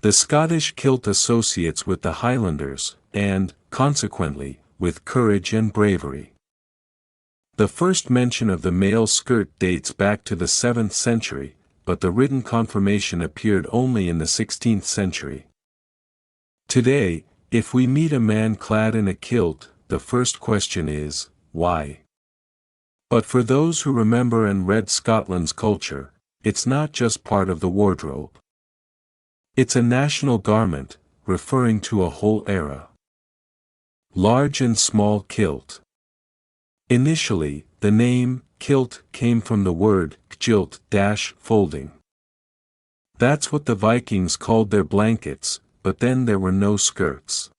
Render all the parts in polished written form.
The Scottish kilt associates with the Highlanders, and, consequently, with courage and bravery. The first mention of the male skirt dates back to the 7th century, but the written confirmation appeared only in the 16th century. Today, if we meet a man clad in a kilt, the first question is, why? But for those who remember and read Scotland's culture, it's not just part of the wardrobe. It's a national garment, referring to a whole era. Large and small kilt. Initially, the name, kilt, came from the word, kjilt, folding. That's what the Vikings called their blankets, but then there were no skirts.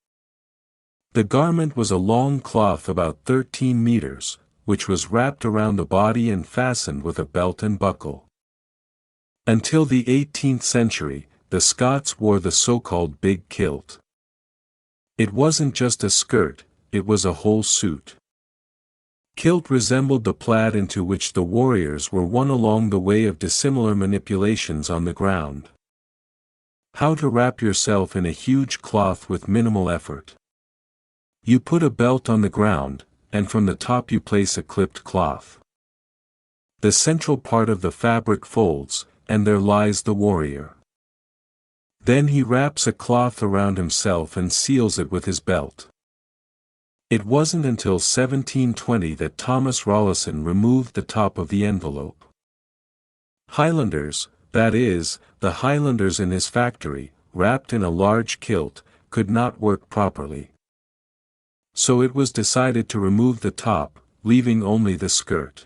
The garment was a long cloth about 13 meters, which was wrapped around the body and fastened with a belt and buckle. Until the 18th century, the Scots wore the so-called big kilt. It wasn't just a skirt, it was a whole suit. Kilt resembled the plaid into which the warriors were won along the way of dissimilar manipulations on the ground. How to wrap yourself in a huge cloth with minimal effort. You put a belt on the ground, and from the top you place a clipped cloth. The central part of the fabric folds, and there lies the warrior. Then he wraps a cloth around himself and seals it with his belt. It wasn't until 1720 that Thomas Rawlinson removed the top of the envelope. Highlanders, that is, the Highlanders in his factory, wrapped in a large kilt, could not work properly. So it was decided to remove the top, leaving only the skirt.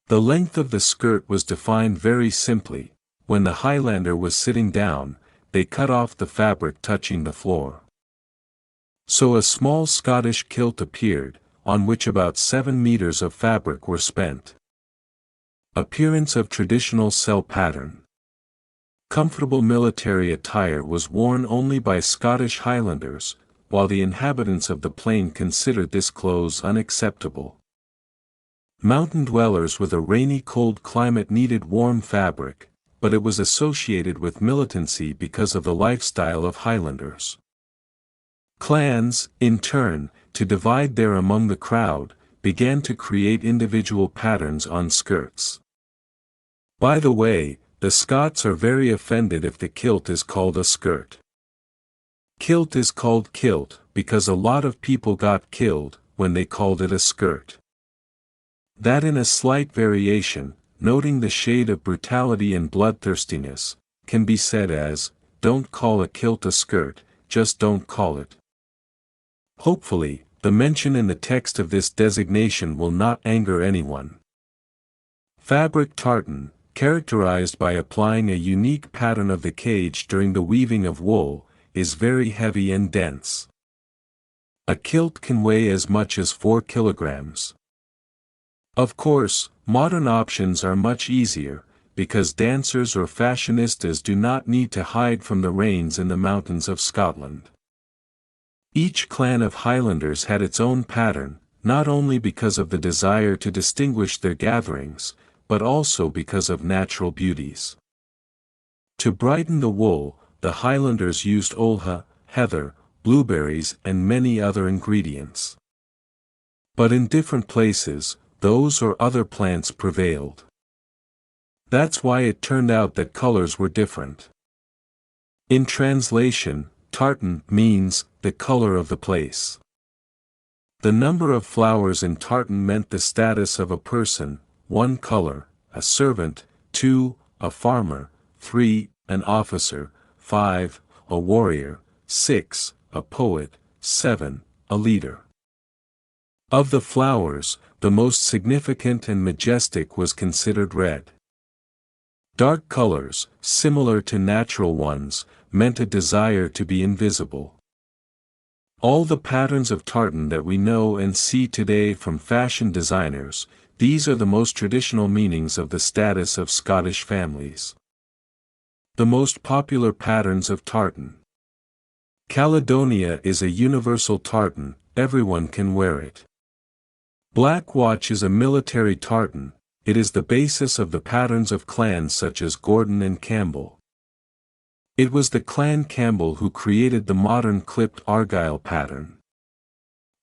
The length of the skirt was defined very simply. When the Highlander was sitting down, they cut off the fabric touching the floor. So a small Scottish kilt appeared, on which about 7 meters of fabric were spent. Appearance of traditional cell pattern. Comfortable military attire was worn only by Scottish Highlanders, while the inhabitants of the plain considered this clothes unacceptable. Mountain dwellers with a rainy cold climate needed warm fabric, but it was associated with militancy because of the lifestyle of Highlanders. Clans, in turn, to divide there among the crowd, began to create individual patterns on skirts. By the way, the Scots are very offended if the kilt is called a skirt. Kilt is called kilt because a lot of people got killed when they called it a skirt. That in a slight variation, noting the shade of brutality and bloodthirstiness, can be said as, don't call a kilt a skirt, just don't call it. Hopefully, the mention in the text of this designation will not anger anyone. Fabric tartan, characterized by applying a unique pattern of the cage during the weaving of wool, is very heavy and dense. A kilt can weigh as much as 4 kilograms. Of course, modern options are much easier, because dancers or fashionistas do not need to hide from the rains in the mountains of Scotland. Each clan of Highlanders had its own pattern, not only because of the desire to distinguish their gatherings, but also because of natural beauties. To brighten the wool, the Highlanders used olha, heather, blueberries and many other ingredients. But in different places, those or other plants prevailed. That's why it turned out that colors were different. In translation, tartan means the color of the place. The number of flowers in tartan meant the status of a person: 1 color, a servant; 2, a farmer; 3, an officer; 5, a warrior; 6, a poet; 7, a leader. Of the flowers, the most significant and majestic was considered red. Dark colors, similar to natural ones, meant a desire to be invisible. All the patterns of tartan that we know and see today from fashion designers, these are the most traditional meanings of the status of Scottish families. The most popular patterns of tartan. Caledonia is a universal tartan, everyone can wear it. Black watch is a military tartan, it is the basis of the patterns of clans such as Gordon and Campbell. It was the Clan Campbell who created the modern clipped argyle pattern.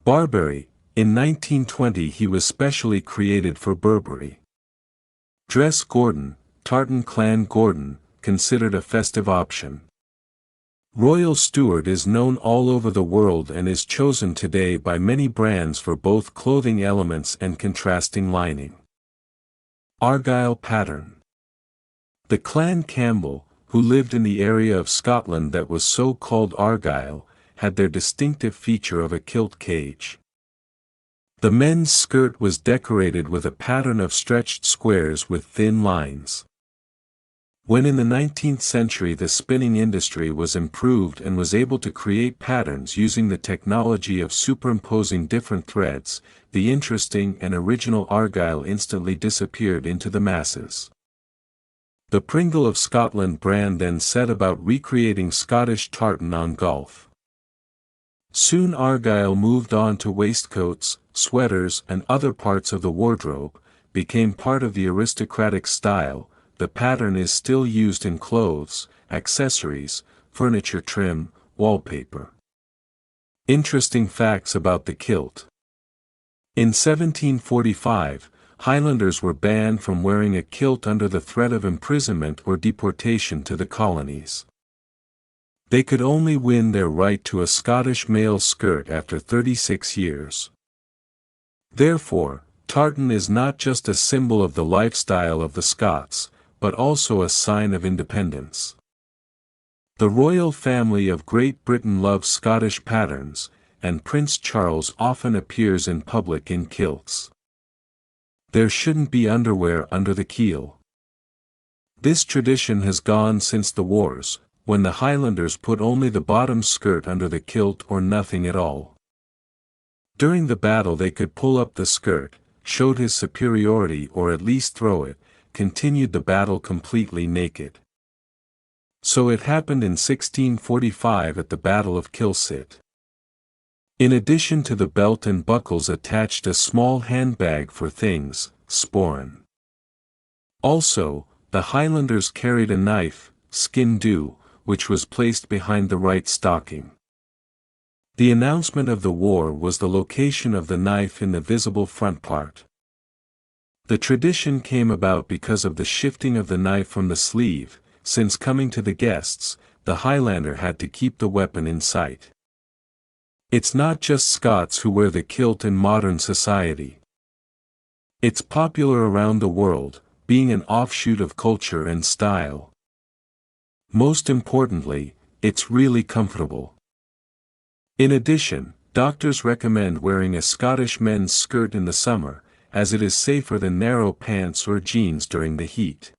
Barbary, in 1920 he was specially created for Burberry. Dress Gordon, tartan Clan Gordon, considered a festive option. Royal Stewart is known all over the world and is chosen today by many brands for both clothing elements and contrasting lining. Argyle pattern. The Clan Campbell, who lived in the area of Scotland that was so-called Argyle, had their distinctive feature of a kilt cage. The men's skirt was decorated with a pattern of stretched squares with thin lines. When in the 19th century the spinning industry was improved and was able to create patterns using the technology of superimposing different threads, the interesting and original argyle instantly disappeared into the masses. The Pringle of Scotland brand then set about recreating Scottish tartan on golf. Soon argyle moved on to waistcoats, sweaters and other parts of the wardrobe, became part of the aristocratic style. The pattern is still used in clothes, accessories, furniture trim, wallpaper. Interesting facts about the kilt. In 1745, Highlanders were banned from wearing a kilt under the threat of imprisonment or deportation to the colonies. They could only win their right to a Scottish male skirt after 36 years. Therefore, tartan is not just a symbol of the lifestyle of the Scots, but also a sign of independence. The royal family of Great Britain loves Scottish patterns, and Prince Charles often appears in public in kilts. There shouldn't be underwear under the keel. This tradition has gone since the wars, when the Highlanders put only the bottom skirt under the kilt or nothing at all. During the battle they could pull up the skirt, showed his superiority or at least throw it, continued the battle completely naked. So it happened in 1645 at the Battle of Kilt. In addition to the belt and buckles attached a small handbag for things, sporran. Also, the Highlanders carried a knife, skin dhu, which was placed behind the right stocking. The announcement of the war was the location of the knife in the visible front part. The tradition came about because of the shifting of the knife from the sleeve, since coming to the guests, the Highlander had to keep the weapon in sight. It's not just Scots who wear the kilt in modern society. It's popular around the world, being an offshoot of culture and style. Most importantly, it's really comfortable. In addition, doctors recommend wearing a Scottish men's skirt in the summer, as it is safer than narrow pants or jeans during the heat.